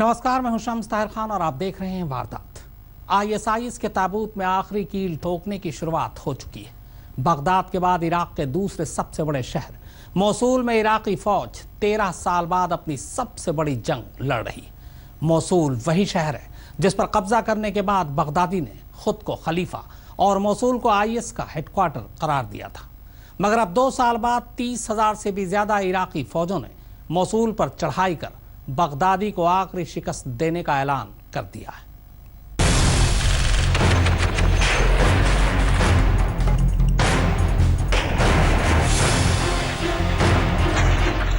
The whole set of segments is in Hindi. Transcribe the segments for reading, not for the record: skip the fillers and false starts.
नमस्कार, मैं हूं शम्स ताहिर खान और आप देख रहे हैं वारदात। आईएसआईएस के ताबूत में आखिरी कील ठोकने की शुरुआत हो चुकी है। बगदाद के बाद इराक के दूसरे सबसे बड़े शहर मोसूल में इराकी फौज 13 साल बाद अपनी सबसे बड़ी जंग लड़ रही है। मोसूल वही शहर है जिस पर कब्जा करने के बाद बगदादी ने खुद को खलीफा और मोसूल को आईएस का हेडक्वार्टर करार दिया था। मगर अब 2 साल बाद 30,000 से भी ज्यादा इराकी फौजों ने मोसूल पर चढ़ाई कर बगदादी को आखिरी शिकस्त देने का ऐलान कर दिया है।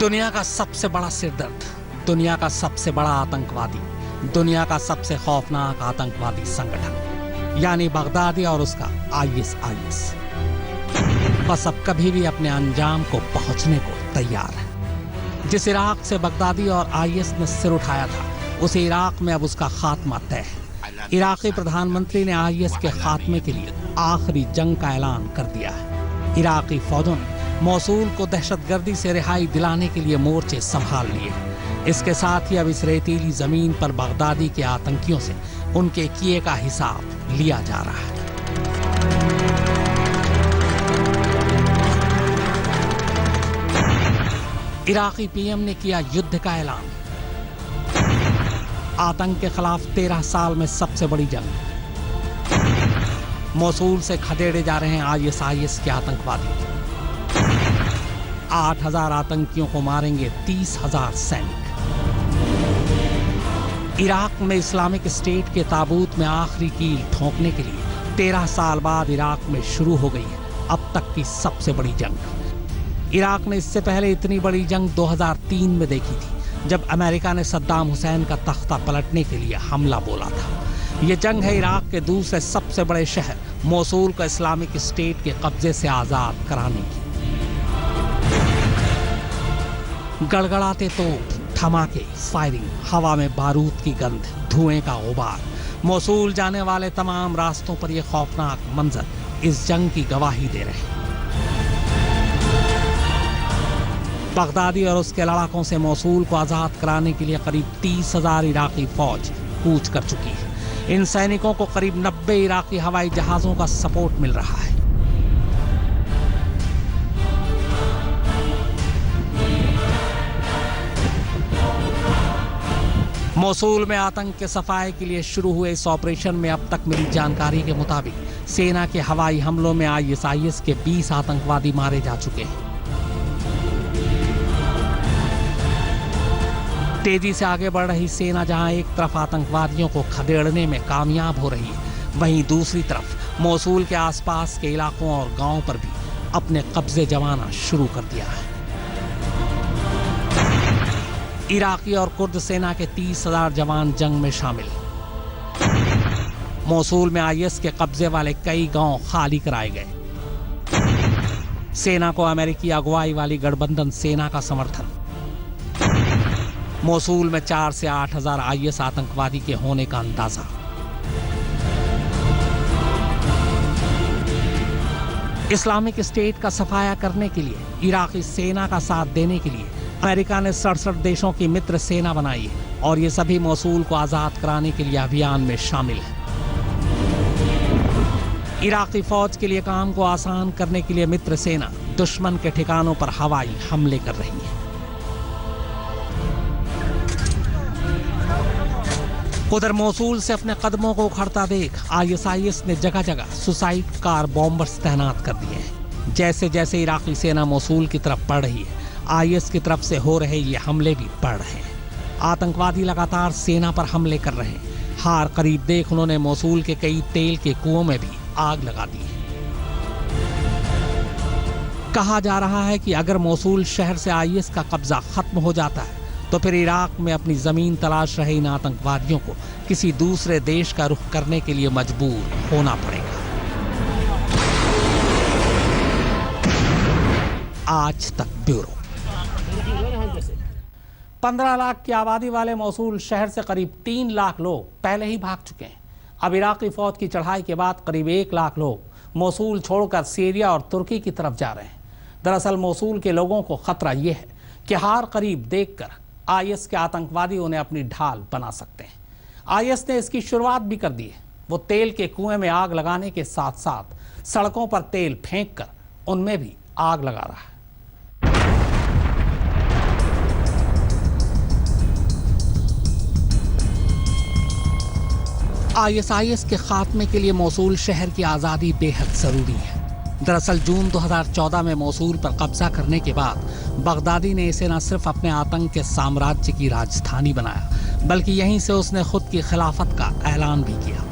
दुनिया का सबसे बड़ा सिरदर्द, दुनिया का सबसे बड़ा आतंकवादी, दुनिया का सबसे खौफनाक आतंकवादी संगठन यानी बगदादी और उसका आईएसआईएस बस अब कभी भी अपने अंजाम को पहुंचने को तैयार है। जिस इराक से बगदादी और आईएस ने सिर उठाया था, उसी इराक में अब उसका खात्मा तय है। इराकी प्रधानमंत्री ने आईएस के खात्मे के लिए आखिरी जंग का ऐलान कर दिया है। इराकी फौजों ने मोसूल को दहशतगर्दी से रिहाई दिलाने के लिए मोर्चे संभाल लिए। इसके साथ ही अब इस रेतीली जमीन पर बगदादी के आतंकियों से उनके किए का हिसाब लिया जा रहा है। इराकी पीएम ने किया युद्ध का ऐलान। आतंक के खिलाफ 13 साल में सबसे बड़ी जंग। मोसूल से खदेड़े जा रहे हैं आईएसआईएस के आतंकवादी। 8,000 आतंकियों को मारेंगे 30,000 सैनिक। इराक में इस्लामिक स्टेट के ताबूत में आखिरी कील ठोकने के लिए 13 साल बाद इराक में शुरू हो गई है अब तक की सबसे बड़ी जंग। इराक ने इससे पहले इतनी बड़ी जंग 2003 में देखी थी, जब अमेरिका ने सद्दाम हुसैन का तख्ता पलटने के लिए हमला बोला था। यह जंग है इराक के दूसरे सबसे बड़े शहर मोसूल को इस्लामिक स्टेट के कब्जे से आजाद कराने की। गड़गड़ाते तोप, धमाके, फायरिंग, हवा में बारूद की गंध, धुएं का गुबार, मोसूल जाने वाले तमाम रास्तों पर यह खौफनाक मंजर इस जंग की गवाही दे रहे हैं। बगदादी और उसके लड़ाकों से मोसूल को आजाद कराने के लिए करीब 30,000 इराकी फौज कूच कर चुकी है। इन सैनिकों को करीब 90 इराकी हवाई जहाजों का सपोर्ट मिल रहा है। मोसूल में आतंक के सफाए के लिए शुरू हुए इस ऑपरेशन में अब तक मिली जानकारी के मुताबिक सेना के हवाई हमलों में आईएसआईएस के 20 आतंकवादी मारे जा चुके हैं। तेजी से आगे बढ़ रही सेना जहां एक तरफ आतंकवादियों को खदेड़ने में कामयाब हो रही है, वहीं दूसरी तरफ मोसूल के आसपास के इलाकों और गांवों पर भी अपने कब्जे जमाना शुरू कर दिया है। इराकी और कुर्द सेना के 30,000 जवान जंग में शामिल। मोसूल में आईएस के कब्जे वाले कई गांव खाली कराए गए। सेना को अमेरिकी अगुवाई वाली गठबंधन सेना का समर्थन। मोसूल में 4 से 8,000 आईएस आतंकवादी के होने का अंदाजा। इस्लामिक स्टेट का सफाया करने के लिए, इराकी सेना का साथ देने के लिए अमेरिका ने 67 देशों की मित्र सेना बनाई है और ये सभी मोसूल को आजाद कराने के लिए अभियान में शामिल है। इराकी फौज के लिए काम को आसान करने के लिए मित्र सेना दुश्मन के ठिकानों पर हवाई हमले कर रही है। उधर मोसूल से अपने कदमों को उखड़ता देख आईएसआईएस ने जगह जगह सुसाइड कार बॉम्बर्स तैनात कर दिए हैं। जैसे जैसे इराकी सेना मोसूल की तरफ बढ़ रही है, आईएस की तरफ से हो रहे ये हमले भी बढ़ रहे हैं। आतंकवादी लगातार सेना पर हमले कर रहे हैं। हार करीब देख उन्होंने मोसूल के कई तेल के कुओं में भी आग लगा दी है। कहा जा रहा है कि अगर मोसूल शहर से आईएस का कब्जा खत्म हो जाता है तो फिर इराक में अपनी जमीन तलाश रहे इन आतंकवादियों को किसी दूसरे देश का रुख करने के लिए मजबूर होना पड़ेगा। आज तक ब्यूरो। 15 लाख की आबादी वाले मौसूल शहर से करीब 3 लाख लोग पहले ही भाग चुके हैं। अब इराकी फौज की चढ़ाई के बाद करीब 1 लाख लोग मौसूल छोड़कर सीरिया और तुर्की की तरफ जा रहे हैं। दरअसल मौसूल के लोगों को खतरा यह है कि हार करीब देखकर आईएस के आतंकवादी उन्हें अपनी ढाल बना सकते हैं। आईएस ने इसकी शुरुआत भी कर दी है। वो तेल के कुएं में आग लगाने के साथ साथ सड़कों पर तेल फेंक कर उनमें भी आग लगा रहा है। आईएसआईएस के खात्मे के लिए मौसूल शहर की आज़ादी बेहद ज़रूरी है। दरअसल जून 2014 में मौसूल पर कब्जा करने के बाद बगदादी ने इसे न सिर्फ अपने आतंक के साम्राज्य की राजधानी बनाया, बल्कि यहीं से उसने खुद की खिलाफत का ऐलान भी किया।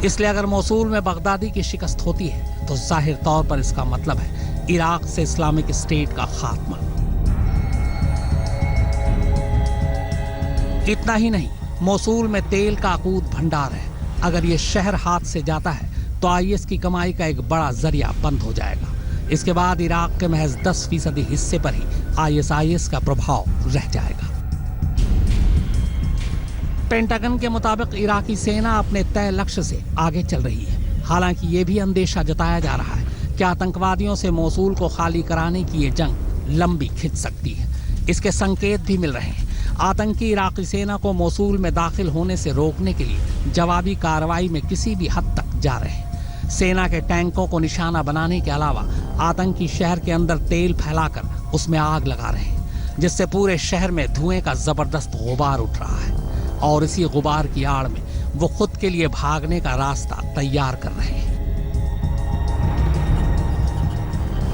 इसलिए अगर मौसूल में बगदादी की शिकस्त होती है तो जाहिर तौर पर इसका मतलब है इराक से इस्लामिक स्टेट का खात्मा। इतना ही नहीं, मौसूल में तेल का अकूत भंडार है। अगर ये शहर हाथ से जाता है तो आईएस की कमाई का एक बड़ा जरिया बंद हो जाएगा। इसके बाद इराक के महज 10% हिस्से पर ही आईएसआईएस का प्रभाव रह जाएगा। पेंटागन के मुताबिक इराकी सेना अपने तय लक्ष्य से आगे चल रही है। हालांकि ये भी अंदेशा जताया जा रहा है कि आतंकवादियों से मौसूल को खाली कराने की ये जंग लंबी खिंच सकती है। इसके संकेत भी मिल रहे हैं। आतंकी इराकी सेना को मौसूल में दाखिल होने से रोकने के लिए जवाबी कार्रवाई में किसी भी हद तक जा रहे हैं। सेना के टैंकों को निशाना बनाने के अलावा आतंकी शहर के अंदर तेल फैलाकर उसमें आग लगा रहे हैं, जिससे पूरे शहर में धुएं का जबरदस्त गुबार उठ रहा है। और इसी गुबार की आड़ में वो खुद के लिए भागने का रास्ता तैयार कर रहे हैं।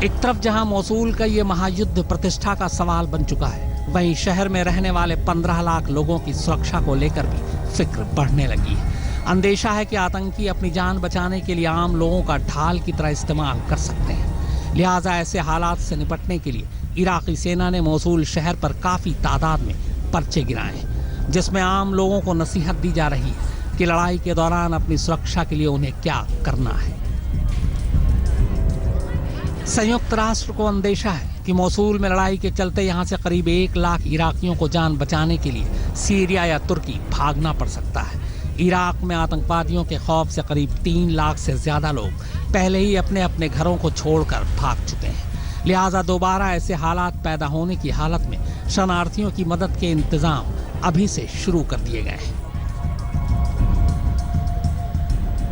एक तरफ जहां मौसूल का ये महायुद्ध प्रतिष्ठा का सवाल बन चुका है, वहीं शहर में रहने वाले 15 लाख लोगों की सुरक्षा को लेकर भी फिक्र बढ़ने लगी है। अंदेशा है कि आतंकी अपनी जान बचाने के लिए आम लोगों का ढाल की तरह इस्तेमाल कर सकते हैं। लिहाजा ऐसे हालात से निपटने के लिए इराकी सेना ने मौसूल शहर पर काफी तादाद में पर्चे गिराए हैं, जिसमें आम लोगों को नसीहत दी जा रही है कि लड़ाई के दौरान अपनी सुरक्षा के लिए उन्हें क्या करना है। संयुक्त राष्ट्र को अंदेशा है कि मौसूल में लड़ाई के चलते यहां से करीब 1 लाख इराकियों को जान बचाने के लिए सीरिया या तुर्की भागना पड़ सकता है। इराक में आतंकवादियों के खौफ से करीब 3 लाख से ज्यादा लोग पहले ही अपने अपने घरों को छोड़कर भाग चुके हैं। लिहाजा दोबारा ऐसे हालात पैदा होने की हालत में शरणार्थियों की मदद के इंतजाम अभी से शुरू कर दिए गए हैं।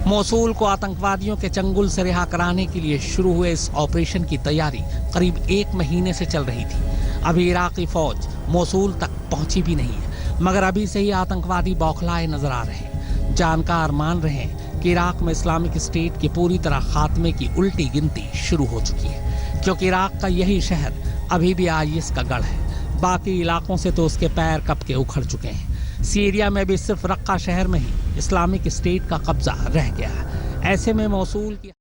मौसूल को आतंकवादियों के चंगुल से रिहा कराने के लिए शुरू हुए इस ऑपरेशन की तैयारी करीब 1 महीने से चल रही थी। अभी इराकी फौज मौसूल तक पहुंची भी नहीं है, मगर अभी से ही आतंकवादी बौखलाए नजर आ रहे हैं। जानकार मान रहे हैं कि इराक में इस्लामिक स्टेट की पूरी तरह खात्मे की उल्टी गिनती शुरू हो चुकी है, क्योंकि इराक का यही शहर अभी भी आईएस का गढ़ है। बाकी इलाकों से तो उसके पैर कब के उखड़ चुके हैं। सीरिया में भी सिर्फ रक्का शहर में ही इस्लामिक स्टेट का कब्जा रह गया है। ऐसे में मौसूल की